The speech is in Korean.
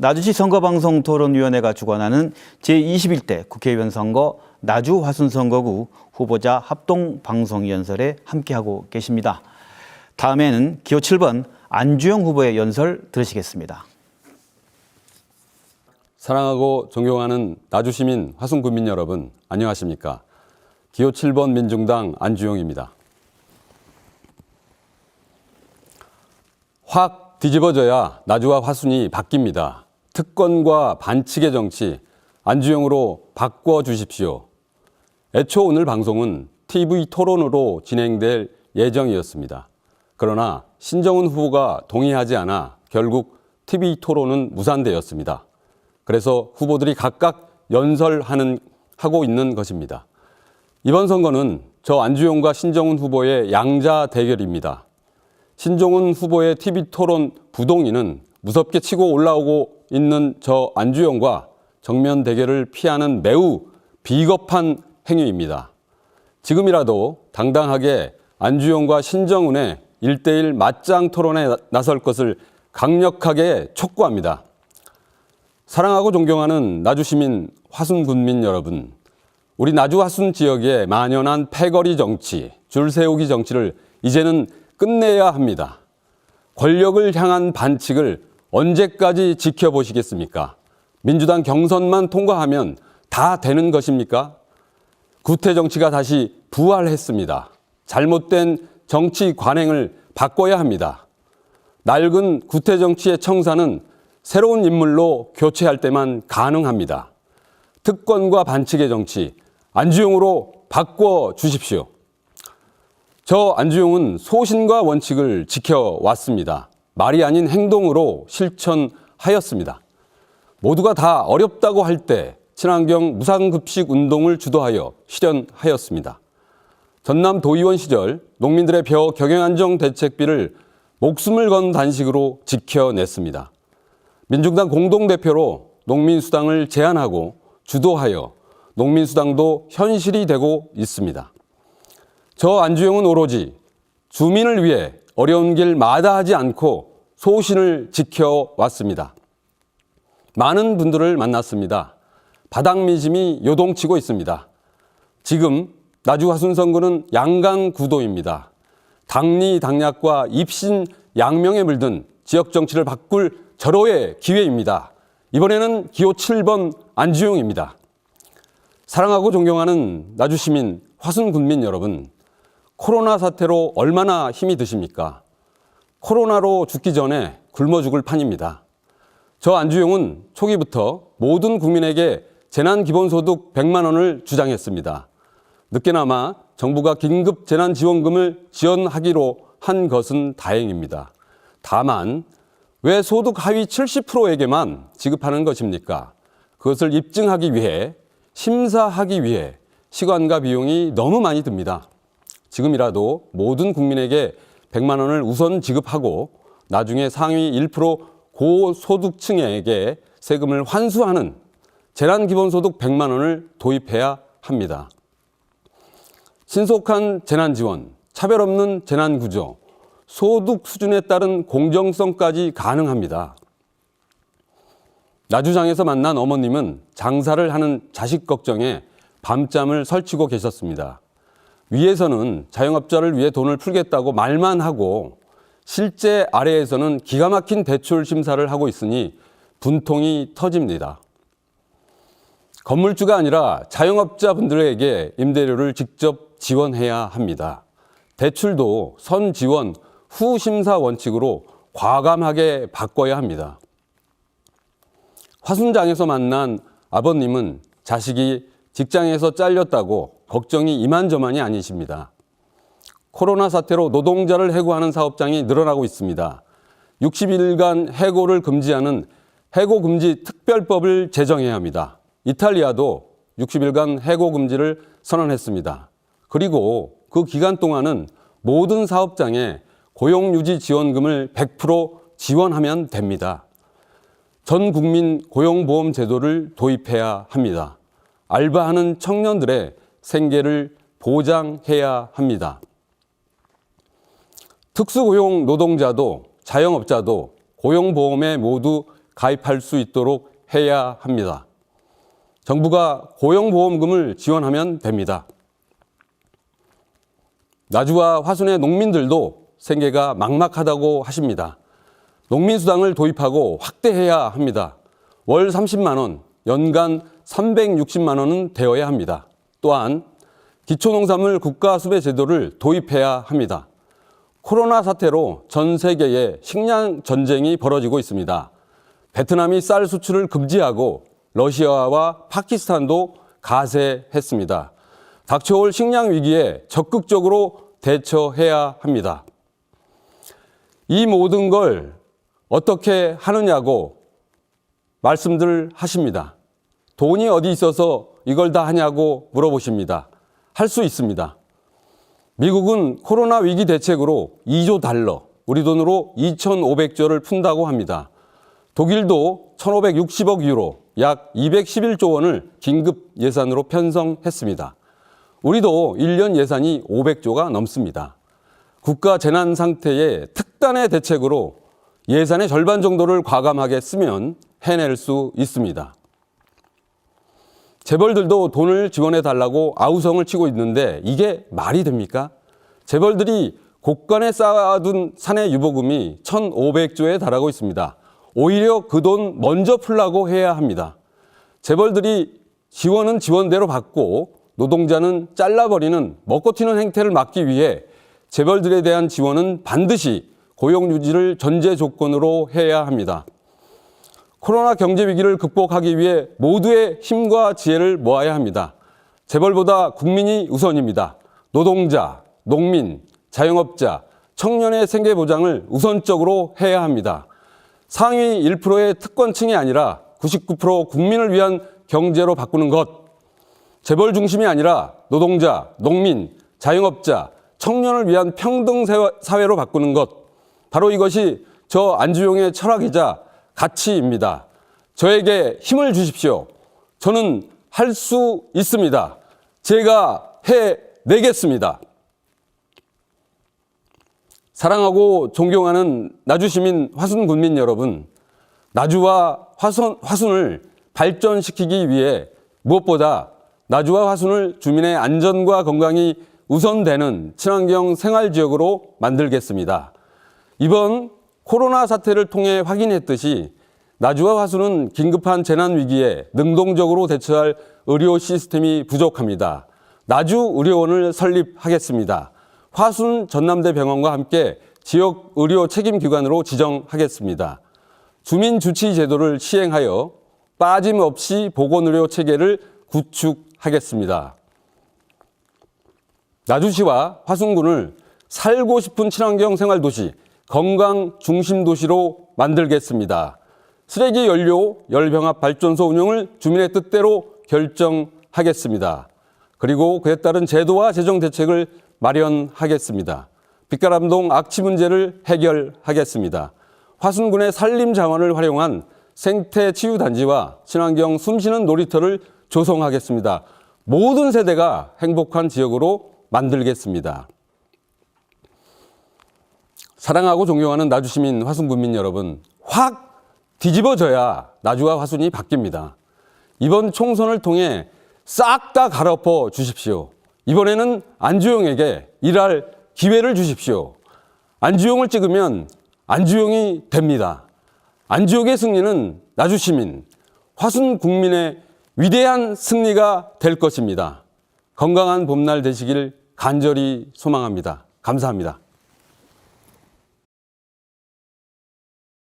나주시 선거방송토론위원회가 주관하는 제21대 국회의원 선거 나주 화순선거구 후보자 합동방송연설에 함께하고 계십니다. 다음에는 기호 7번 안주영 후보의 연설 들으시겠습니다. 사랑하고 존경하는 나주시민, 화순군민 여러분, 안녕하십니까? 기호 7번 민중당 안주영입니다. 확 뒤집어져야 나주와 화순이 바뀝니다. 특권과 반칙의 정치, 안주영으로 바꿔주십시오. 애초 오늘 방송은 TV 토론으로 진행될 예정이었습니다. 그러나 신정훈 후보가 동의하지 않아 결국 TV 토론은 무산되었습니다. 그래서 후보들이 각각 하고 있는 것입니다. 이번 선거는 저 안주영과 신정훈 후보의 양자 대결입니다. 신정훈 후보의 TV 토론 부동의는 무섭게 치고 올라오고 있는 저 안주영과 정면 대결을 피하는 매우 비겁한 행위입니다. 지금이라도 당당하게 안주영과 신정훈의 1대1 맞짱 토론에 나설 것을 강력하게 촉구합니다. 사랑하고 존경하는 나주시민, 화순군민 여러분, 우리 나주 화순 지역에 만연한 패거리 정치, 줄 세우기 정치를 이제는 끝내야 합니다. 권력을 향한 반칙을 언제까지 지켜보시겠습니까? 민주당 경선만 통과하면 다 되는 것입니까? 구태 정치가 다시 부활했습니다. 잘못된 정치 관행을 바꿔야 합니다. 낡은 구태 정치의 청사는 새로운 인물로 교체할 때만 가능합니다. 특권과 반칙의 정치, 안주영으로 바꿔주십시오. 저 안주영은 소신과 원칙을 지켜왔습니다. 말이 아닌 행동으로 실천하였습니다. 모두가 다 어렵다고 할 때 친환경 무상급식 운동을 주도하여 실현하였습니다. 전남 도의원 시절 농민들의 벼 경영안정 대책비를 목숨을 건 단식으로 지켜냈습니다. 민중당 공동대표로 농민수당을 제안하고 주도하여 농민수당도 현실이 되고 있습니다. 저 안주영은 오로지 주민을 위해 어려운 길 마다하지 않고 소신을 지켜왔습니다. 많은 분들을 만났습니다. 바닥미심이 요동치고 있습니다. 지금 나주 화순 선거는 양강구도입니다. 당리당략과 입신양명에 물든 지역 정치를 바꿀 절호의 기회입니다. 이번에는 기호 7번 안주영입니다. 사랑하고 존경하는 나주시민, 화순군민 여러분, 코로나 사태로 얼마나 힘이 드십니까? 코로나로 죽기 전에 굶어 죽을 판입니다. 저 안주영은 초기부터 모든 국민에게 재난기본소득 100만 원을 주장했습니다. 늦게나마 정부가 긴급 재난지원금을 지원하기로 한 것은 다행입니다. 다만 왜 소득 하위 70%에게만 지급하는 것입니까? 그것을 입증하기 위해, 심사하기 위해 시간과 비용이 너무 많이 듭니다. 지금이라도 모든 국민에게 100만 원을 우선 지급하고 나중에 상위 1% 고소득층에게 세금을 환수하는 재난기본소득 100만 원을 도입해야 합니다. 신속한 재난지원, 차별 없는 재난구조, 소득 수준에 따른 공정성까지 가능합니다. 나주장에서 만난 어머님은 장사를 하는 자식 걱정에 밤잠을 설치고 계셨습니다. 위에서는 자영업자를 위해 돈을 풀겠다고 말만 하고 실제 아래에서는 기가 막힌 대출 심사를 하고 있으니 분통이 터집니다. 건물주가 아니라 자영업자분들에게 임대료를 직접 지원해야 합니다. 대출도 선지원, 후심사 원칙으로 과감하게 바꿔야 합니다. 화순장에서 만난 아버님은 자식이 직장에서 잘렸다고 걱정이 이만저만이 아니십니다. 코로나 사태로 노동자를 해고하는 사업장이 늘어나고 있습니다. 60일간 해고를 금지하는 해고금지 특별법을 제정해야 합니다. 이탈리아도 60일간 해고 금지를 선언했습니다. 그리고 그 기간 동안은 모든 사업장에 고용유지 지원금을 100% 지원하면 됩니다. 전 국민 고용보험 제도를 도입해야 합니다. 알바하는 청년들의 생계를 보장해야 합니다. 특수고용 노동자도 자영업자도 고용보험에 모두 가입할 수 있도록 해야 합니다. 정부가 고용보험금을 지원하면 됩니다. 나주와 화순의 농민들도 생계가 막막하다고 하십니다. 농민수당을 도입하고 확대해야 합니다. 월 30만 원, 연간 360만 원은 되어야 합니다. 또한 기초농산물 국가수배제도를 도입해야 합니다. 코로나 사태로 전 세계에 식량 전쟁이 벌어지고 있습니다. 베트남이 쌀 수출을 금지하고 러시아와 파키스탄도 가세했습니다. 닥쳐올 식량 위기에 적극적으로 대처해야 합니다. 이 모든 걸 어떻게 하느냐고 말씀들 하십니다. 돈이 어디 있어서 이걸 다 하냐고 물어보십니다. 할 수 있습니다. 미국은 코로나 위기 대책으로 2조 달러, 우리 돈으로 2,500조를 푼다고 합니다. 독일도 1,560억 유로, 약 211조 원을 긴급 예산으로 편성했습니다. 우리도 1년 예산이 500조가 넘습니다. 국가 재난 상태의 특단의 대책으로 예산의 절반 정도를 과감하게 쓰면 해낼 수 있습니다. 재벌들도 돈을 지원해 달라고 아우성을 치고 있는데 이게 말이 됩니까? 재벌들이 곳간에 쌓아둔 사내 유보금이 1,500조에 달하고 있습니다. 오히려 그 돈 먼저 풀라고 해야 합니다. 재벌들이 지원은 지원대로 받고 노동자는 잘라버리는 먹고 튀는 행태를 막기 위해 재벌들에 대한 지원은 반드시 고용 유지를 전제 조건으로 해야 합니다. 코로나 경제 위기를 극복하기 위해 모두의 힘과 지혜를 모아야 합니다. 재벌보다 국민이 우선입니다. 노동자, 농민, 자영업자, 청년의 생계 보장을 우선적으로 해야 합니다. 상위 1%의 특권층이 아니라 99% 국민을 위한 경제로 바꾸는 것. 재벌 중심이 아니라 노동자, 농민, 자영업자, 청년을 위한 평등 사회로 바꾸는 것. 바로 이것이 저 안주용의 철학이자 가치입니다. 저에게 힘을 주십시오. 저는 할 수 있습니다. 제가 해내겠습니다. 사랑하고 존경하는 나주시민 화순군민 여러분, 나주와 화순을 발전시키기 위해 무엇보다 나주와 화순을 주민의 안전과 건강이 우선되는 친환경 생활지역으로 만들겠습니다. 이번 코로나 사태를 통해 확인했듯이 나주와 화순은 긴급한 재난 위기에 능동적으로 대처할 의료 시스템이 부족합니다. 나주의료원을 설립하겠습니다. 화순 전남대병원과 함께 지역 의료 책임기관으로 지정하겠습니다. 주민주치 제도를 시행하여 빠짐없이 보건의료 체계를 구축하겠습니다. 나주시와 화순군을 살고 싶은 친환경 생활도시, 건강 중심 도시로 만들겠습니다. 쓰레기 연료 열병합 발전소 운영을 주민의 뜻대로 결정하겠습니다. 그리고 그에 따른 제도와 재정 대책을 마련하겠습니다. 빛가람동 악취 문제를 해결하겠습니다. 화순군의 산림 자원을 활용한 생태 치유 단지와 친환경 숨쉬는 놀이터를 조성하겠습니다. 모든 세대가 행복한 지역으로 만들겠습니다. 사랑하고 존경하는 나주시민 화순군민 여러분, 확 뒤집어져야 나주와 화순이 바뀝니다. 이번 총선을 통해 싹 다 갈아엎어 주십시오. 이번에는 안주용에게 일할 기회를 주십시오. 안주용을 찍으면 안주용이 됩니다. 안주용의 승리는 나주시민, 화순국민의 위대한 승리가 될 것입니다. 건강한 봄날 되시길 간절히 소망합니다. 감사합니다.